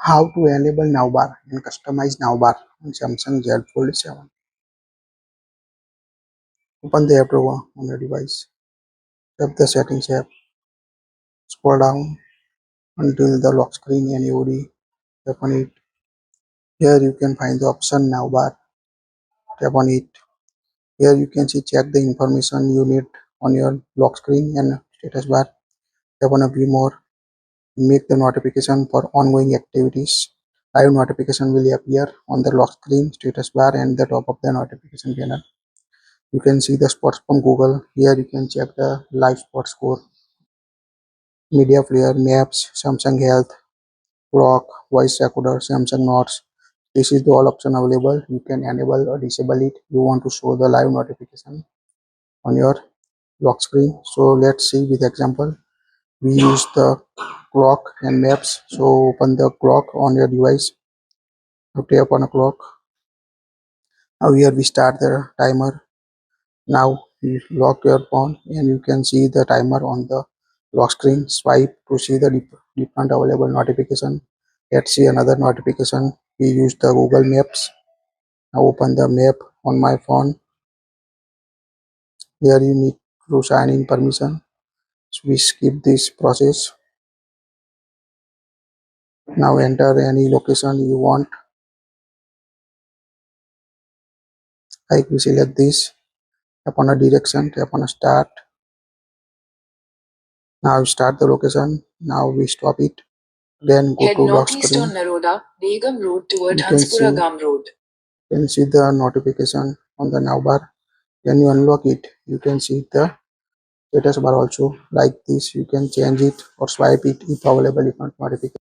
How to enable navbar and customize navbar on Samsung Z Fold 7. Open the app drawer on your device. Tap the Settings app. Scroll down until the lock screen NAOD. Tap on it. Here you can find the option navbar. Tap on it. Here you can see check the information you need on your lock screen and status bar. Tap on View More. Make the notification for ongoing activities. Live notification will appear on the lock screen, status bar, and the top of the notification panel. You can see the spots from Google. Here you can check the live spot score. Media player, maps, Samsung Health, clock, voice recorder, Samsung Notes. This is the all option available. You can enable or disable it. You want to show the live notification on your lock screen. So let's see with example. We use the clock and maps. So open the clock on your device. Now tap on a clock. Now here we start the timer. Now you lock your phone and you can see the timer on the lock screen. Swipe to see the different available notification. Let's see another notification. We use the Google Maps. Now open the map on my phone. Here you need to sign in permission. So we skip this process. Now enter any location you want. Like we select this. Tap on a direction. Tap on a start. Now start the location. Now we stop it. Then go Head to lock northeast screen. on Naroda, Begum Road toward You can Hanspura see Gam Road. You can see the notification on the navbar. When you unlock it, you can see the status bar also. Like this, you can change it or swipe it if available if not notification.